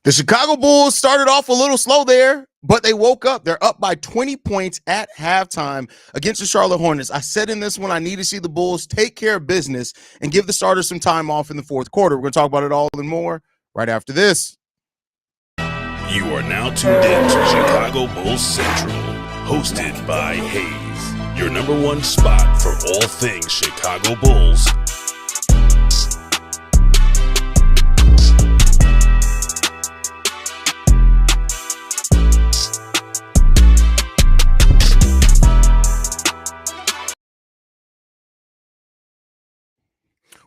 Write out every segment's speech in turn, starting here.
The Chicago Bulls started off a little slow there, but they woke up. They're up by 20 points at halftime against the Charlotte Hornets. I said in this one, I need to see the Bulls take care of business and give the starters some time off in the fourth quarter. We're going to talk about it all and more right after this. You are now tuned in to Chicago Bulls Central, hosted by Haize, your number one spot for all things Chicago Bulls.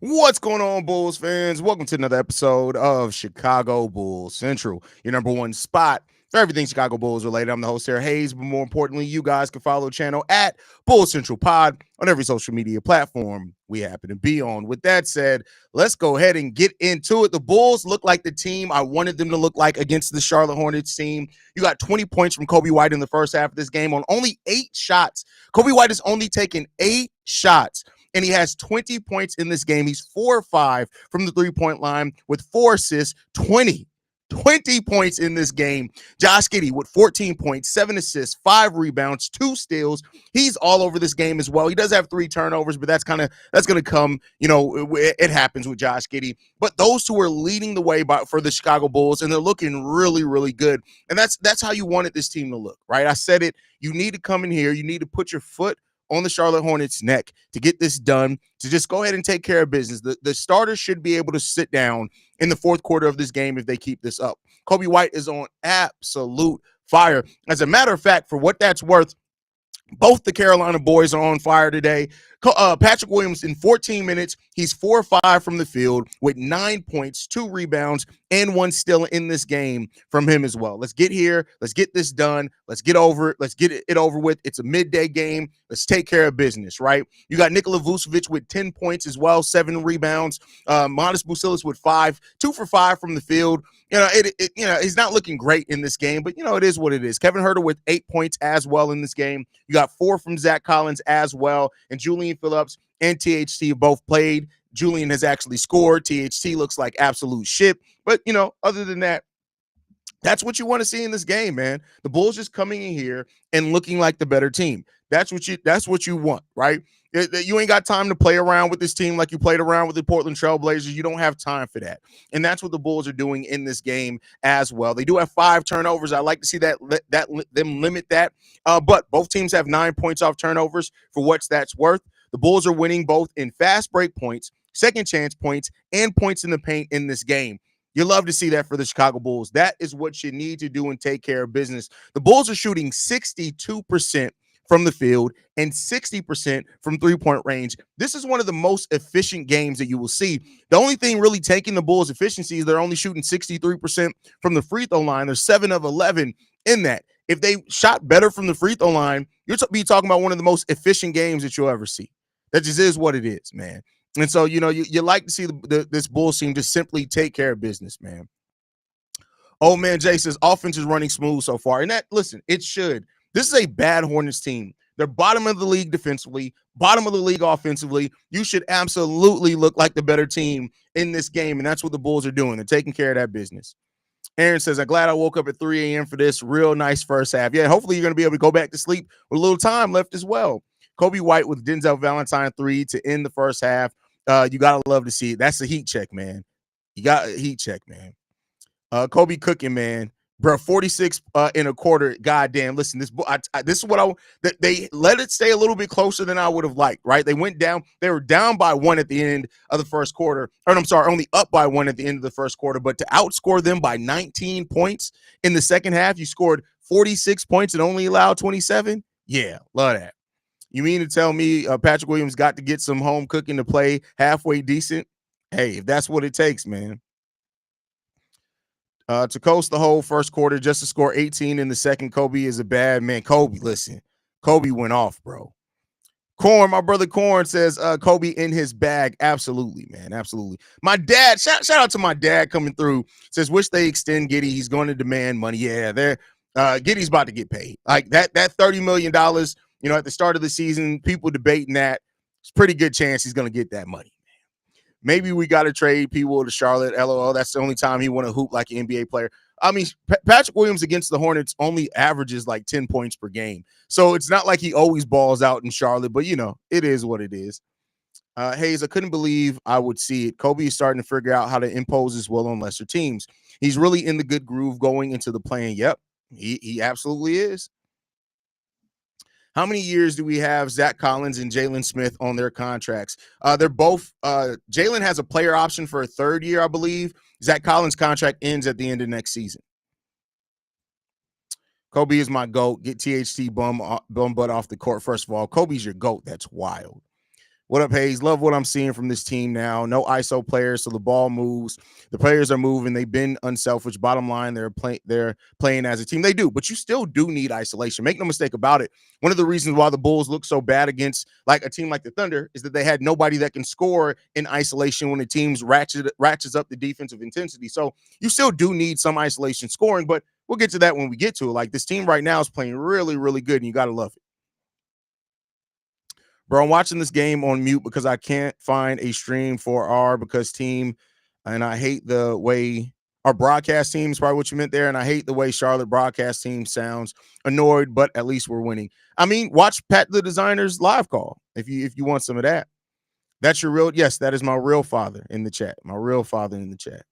What's going on, Bulls fans? Welcome to another episode of Chicago Bulls Central, your number one spot for everything Chicago Bulls related. I'm the host here, Haize, but more importantly, you guys can follow the channel at Bulls Central Pod on every social media platform we happen to be on. With that said, let's go ahead and get into it. The Bulls look like the team I wanted them to look like against the Charlotte Hornets team. You got 20 points from Coby White in the first half of this game on only 8 shots. Coby White has only taken 8 shots. And he has 20 points in this game. He's 4-5 from the three-point line with 4 assists, 20 points in this game. Josh Giddey with 14 points, 7 assists, 5 rebounds, 2 steals. He's all over this game as well. He does have 3 turnovers, but that's going to come, it happens with Josh Giddey. But those two are leading the way for the Chicago Bulls, and they're looking really, really good. And that's how you wanted this team to look, right? I said it. You need to come in here. You need to put your foot on the Charlotte Hornets' neck to get this done, to just go ahead and take care of business. The starters should be able to sit down in the fourth quarter of this game if they keep this up. Coby White is on absolute fire. As a matter of fact, for what that's worth, both the Carolina boys are on fire today. Patrick Williams, in 14 minutes, he's 4-5 from the field with 9 points, 2 rebounds, and 1 steal in this game from him as well. Let's get here. Let's get this done. Let's get over it. Let's get it over with. It's a midday game. Let's take care of business, right? You got Nikola Vucevic with 10 points as well, 7 rebounds. Modest Bucilis with 5, 2 for 5 from the field. He's not looking great in this game, but, it is what it is. Kevin Huerter with 8 points as well in this game. You got 4 from Zach Collins as well, and Julian Phillips and THT both played. Julian has actually scored. THT looks like absolute shit. But, other than that, that's what you want to see in this game, man. The Bulls just coming in here and looking like the better team. That's what you want, right? You ain't got time to play around with this team like you played around with the Portland Trailblazers. You don't have time for that. And that's what the Bulls are doing in this game as well. They do have 5 turnovers. I like to see them limit that. But both teams have 9 points off turnovers for what that's worth. The Bulls are winning both in fast break points, second chance points, and points in the paint in this game. You love to see that for the Chicago Bulls. That is what you need to do and take care of business. The Bulls are shooting 62% from the field and 60% from three-point range. This is one of the most efficient games that you will see. The only thing really taking the Bulls' efficiency is they're only shooting 63% from the free throw line. They're 7 of 11 in that. If they shot better from the free throw line, you'll be talking about one of the most efficient games that you'll ever see. That just is what it is, man. And so, you like to see this Bulls team just simply take care of business, man. Oh, man, Jay says offense is running smooth so far. And listen, it should. This is a bad Hornets team. They're bottom of the league defensively, bottom of the league offensively. You should absolutely look like the better team in this game, and that's what the Bulls are doing. They're taking care of that business. Aaron says, I'm glad I woke up at 3 a.m. for this real nice first half. Yeah, hopefully you're going to be able to go back to sleep with a little time left as well. Coby White with Denzel Valentine 3 to end the first half. You got to love to see it. That's a heat check, man. You got a heat check, man. Kobe cooking, man. Bro, 46 in a quarter. Goddamn. Listen, this is what they let it stay a little bit closer than I would have liked, right? They went down. They were down by 1 at the end of the first quarter. Or I'm sorry, only up by 1 at the end of the first quarter. But to outscore them by 19 points in the second half, you scored 46 points and only allowed 27? Yeah, love that. You mean to tell me Patrick Williams got to get some home cooking to play halfway decent? Hey, if that's what it takes, man. To coast the whole first quarter just to score 18 in the second, Kobe is a bad man. Kobe, listen, Kobe went off, bro. Corn, my brother Corn says Kobe in his bag. Absolutely, man. Absolutely. My dad, shout out to my dad coming through. Says, wish they extend Giddey. He's going to demand money. Yeah, Giddey's about to get paid. Like that $30 million, at the start of the season, people debating that. It's a pretty good chance he's going to get that money. maybe we got to trade people to Charlotte. LOL. That's the only time he want to hoop like an NBA player. I mean, Patrick Williams against the Hornets only averages like 10 points per game. So it's not like he always balls out in Charlotte, but it is what it is. Haize, I couldn't believe I would see it. Kobe is starting to figure out how to impose his will on lesser teams. He's really in the good groove going into the play-in. Yep, he absolutely is. How many years do we have Zach Collins and Jalen Smith on their contracts? They're both Jalen has a player option for a third year, I believe. Zach Collins' contract ends at the end of next season. Kobe is my GOAT. Get THT bum butt off the court. First of all, Kobe's your GOAT. That's wild. What up, Haize? Love what I'm seeing from this team now. No ISO players, so the ball moves. The players are moving. They've been unselfish. Bottom line, they're playing as a team. They do, but you still do need isolation. Make no mistake about it. One of the reasons why the Bulls look so bad against like a team like the Thunder is that they had nobody that can score in isolation when the teams ratchets up the defensive intensity. So you still do need some isolation scoring, but we'll get to that when we get to it. Like this team right now is playing really, really good, and you got to love it. Bro, I'm watching this game on mute because I can't find a stream for our team, and I hate the way our broadcast team is probably what you meant there, and I hate the way Charlotte broadcast team sounds. Annoyed, but at least we're winning. I mean, watch Pat the Designer's live call if you want some of that. That's your real, yes, that is my real father in the chat. My real father in the chat.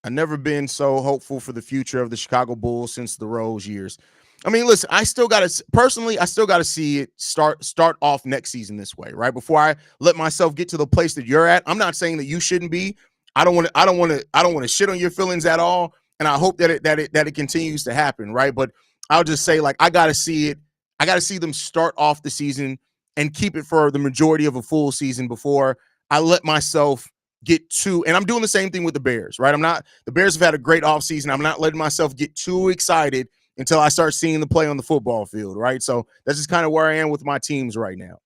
I've never been so hopeful for the future of the Chicago Bulls since the Rose years. I mean, listen, I still got to see it start off next season this way, right? Before I let myself get to the place that you're at. I'm not saying that you shouldn't be. I don't want to shit on your feelings at all. And I hope that it continues to happen, right? But I'll just say, like, I got to see it. I got to see them start off the season and keep it for the majority of a full season before I let myself get too, and I'm doing the same thing with the Bears, right? The Bears have had a great offseason. I'm not letting myself get too excited until I start seeing the play on the football field, right? So that's just kind of where I am with my teams right now.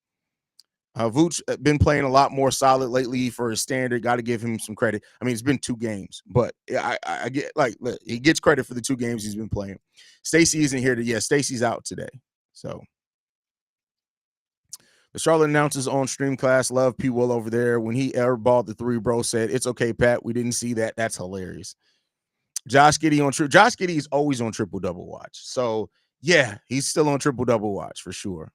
Vooch been playing a lot more solid lately for his standard. Got to give him some credit. I mean, it's been 2 games, but I get, like, look, he gets credit for the 2 games he's been playing. Stacy isn't here today. Stacy's out today. So the Charlotte announcers on stream class love P. Will over there. When he airballed the 3, bro said, "It's okay, Pat. We didn't see that." That's hilarious. Josh Giddey Josh Giddey is always on triple double watch. So yeah, he's still on triple double watch for sure.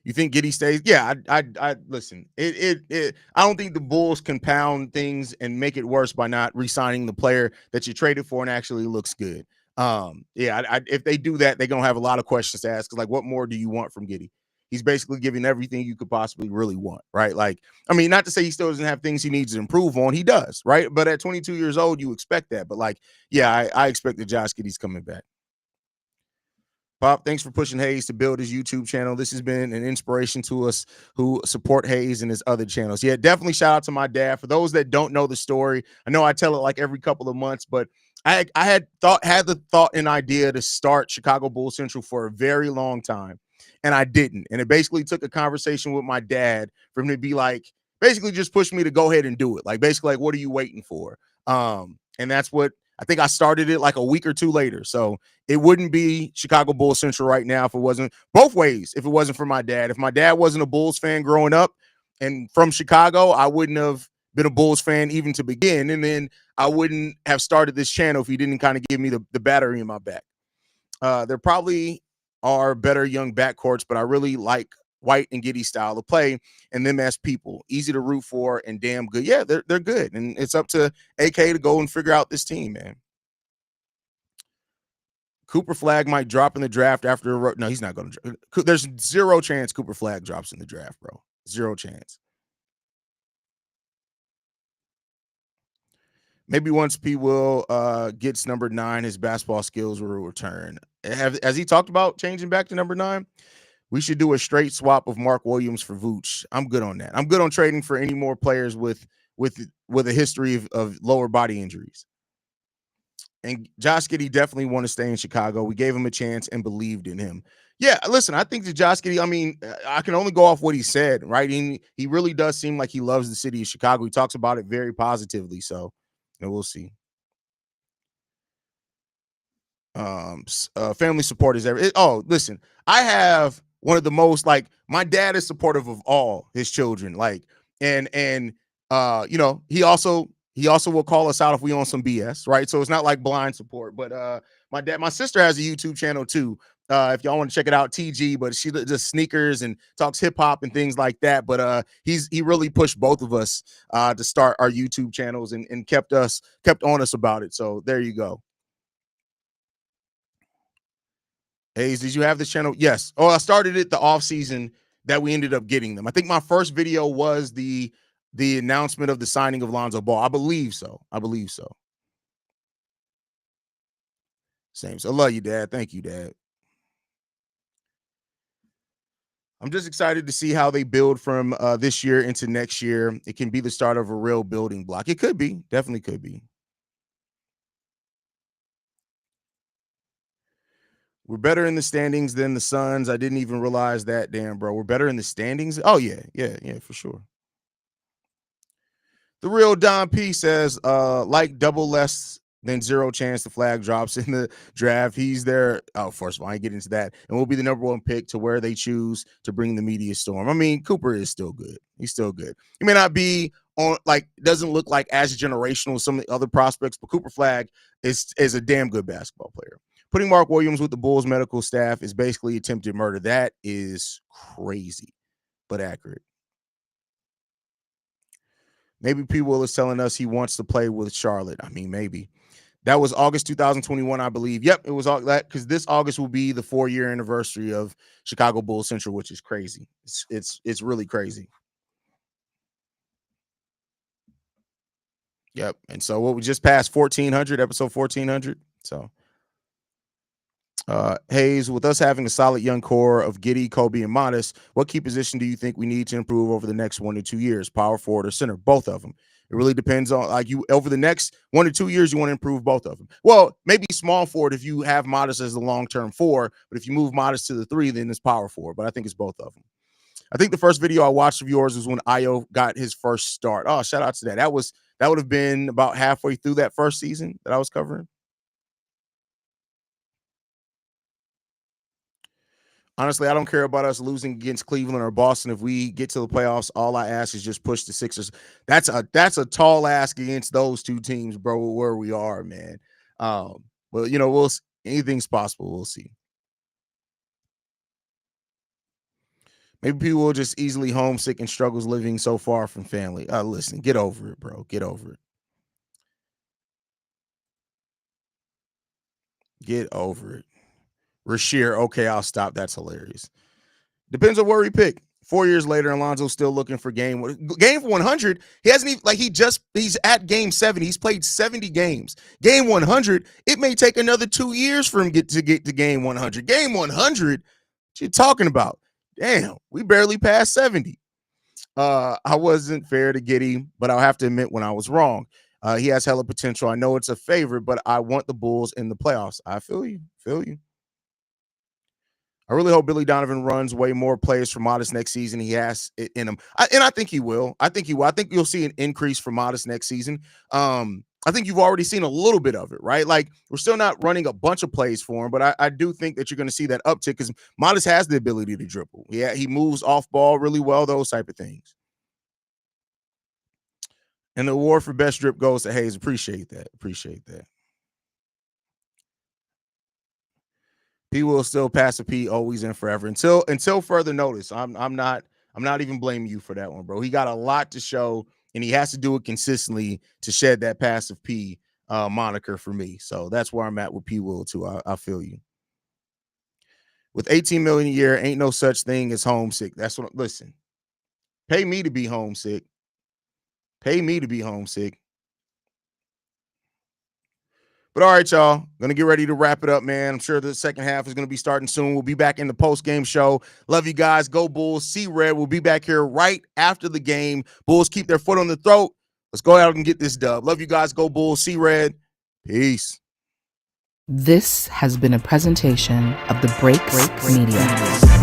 You think Giddey stays? Yeah, I listen. I don't think the Bulls can pound things and make it worse by not re-signing the player that you traded for and actually looks good. If they do that, they're gonna have a lot of questions to ask. Like, what more do you want from Giddey? He's basically giving everything you could possibly really want, right? Like, I mean, not to say he still doesn't have things he needs to improve on. He does, right? But at 22 years old, you expect that. But like, yeah, I expect that Josh Giddey's coming back. Pop, thanks for pushing Haize to build his YouTube channel. This has been an inspiration to us who support Haize and his other channels. Yeah, definitely shout out to my dad. For those that don't know the story, I know I tell it like every couple of months, but I had the thought and idea to start Chicago Bulls Central for a very long time, and I didn't. And it basically took a conversation with my dad for him to be like, basically just push me to go ahead and do it. Like, basically, like, what are you waiting for? And that's what I think I started it like a week or 2 later. So it wouldn't be Chicago Bulls Central right now if it wasn't both ways. If it wasn't for my dad, if my dad wasn't a Bulls fan growing up and from Chicago, I wouldn't have been a Bulls fan even to begin. And then I wouldn't have started this channel if he didn't kind of give me the battery in my back. There probably are better young backcourts, but I really like White and Giddey style of play and them as people. Easy to root for and damn good. Yeah, they're good. And it's up to AK to go and figure out this team, man. Cooper Flag might drop in the draft after no, he's not going to. There's 0 chance Cooper Flag drops in the draft, bro. 0 chance. Maybe once P. Will gets number 9, his basketball skills will return. Has he talked about changing back to number 9? We should do a straight swap of Mark Williams for Vooch. I'm good on that. I'm good on trading for any more players with a history of lower body injuries. And Josh Giddey definitely want to stay in Chicago. We gave him a chance and believed in him. Yeah, listen, I think that Josh Giddey, I mean, I can only go off what he said, right? He really does seem like he loves the city of Chicago. He talks about it very positively. So, we'll see. Family support is everything. Oh, listen, I have one of the most, like, my dad is supportive of all his children, like, and you know, he also will call us out if we on some BS, right? So it's not like blind support. But my sister has a YouTube channel too. If y'all want to check it out, TG, but she does sneakers and talks hip hop and things like that. But he really pushed both of us to start our YouTube channels and kept on us about it. So there you go. Haize, did you have this channel? Yes. Oh, I started it the off season that we ended up getting them. I think my first video was the announcement of the signing of Lonzo Ball. I believe so. Same. So I love you, Dad. Thank you, Dad. I'm just excited to see how they build from this year into next year. It can be the start of a real building block. It could be. Definitely could be. We're better in the standings than the Suns. I didn't even realize that. Damn, bro. We're better in the standings. Oh, yeah, for sure. The real Don P says, like double less than zero chance the flag drops in the draft. He's there. Oh, first of all, I ain't get into that. And we'll be the number one pick to where they choose to bring the media storm. I mean, Cooper is still good. He's still good. He may not be on, like, doesn't look like as generational as some of the other prospects, but Cooper Flag is a damn good basketball player. Putting Mark Williams with the Bulls medical staff is basically attempted murder. That is crazy, but accurate. Maybe P. Will is telling us he wants to play with Charlotte. I mean, maybe. That was August 2021, I believe. Yep, it was all that, because this August will be the 4-year anniversary of Chicago Bulls Central, which is crazy. It's really crazy. Yep. And so what we just passed 1400, episode 1400. So Haize, with us having a solid young core of Giddey, Kobe, and Modest, what key position do you think we need to improve over the next 1 to 2 years? Power forward or center? Both of them. It really depends on, like, you over the next 1 to 2 years, you want to improve both of them. Well, maybe small forward if you have Modest as the long-term 4, but if you move Modest to the 3, then it's power forward. But I think it's both of them. I think the first video I watched of yours was when Ayo got his first start. Oh, shout out to that. That would have been about halfway through that first season that I was covering. Honestly, I don't care about us losing against Cleveland or Boston. If we get to the playoffs, all I ask is just push the Sixers. That's a tall ask against those two teams, bro, where we are, man. But, you know, anything's possible. We'll see. Maybe people will just easily homesick and struggles living so far from family. Listen, get over it, bro. Get over it. Get over it. Rasheer, okay, I'll stop. That's hilarious. Depends on where we pick. 4 years later, Alonzo's still looking for game 100. He hasn't even, like, he's at game 70. He's played 70 games. Game 100, it may take another 2 years for him to get to game 100. Game 100, what you talking about? Damn, we barely passed 70. I wasn't fair to Giddey, but I'll have to admit when I was wrong. He has hella potential. I know it's a favorite, but I want the Bulls in the playoffs. I feel you. I really hope Billy Donovan runs way more plays for Modest next season. He has it in him. And I think he will. I think you'll see an increase for Modest next season. I think you've already seen a little bit of it, right? Like, we're still not running a bunch of plays for him, but I do think that you're going to see that uptick because Modest has the ability to dribble. Yeah, he moves off ball really well, those type of things. And the award for best drip goes to Haize. Appreciate that. P will still pass a P, always and forever until further notice. I'm not even blaming you for that one, bro. He got a lot to show, and he has to do it consistently to shed that passive P moniker for me. So that's where I'm at with P Will too. I feel you. With $18 million a year, ain't no such thing as homesick. That's what. Listen, pay me to be homesick. But all right, y'all, gonna get ready to wrap it up, man. I'm sure the second half is gonna be starting soon. We'll be back in the post-game show. Love you guys. Go Bulls. See Red. We'll be back here right after the game. Bulls keep their foot on the throat. Let's go out and get this dub. Love you guys. Go Bulls. See Red. Peace. This has been a presentation of the Break Media.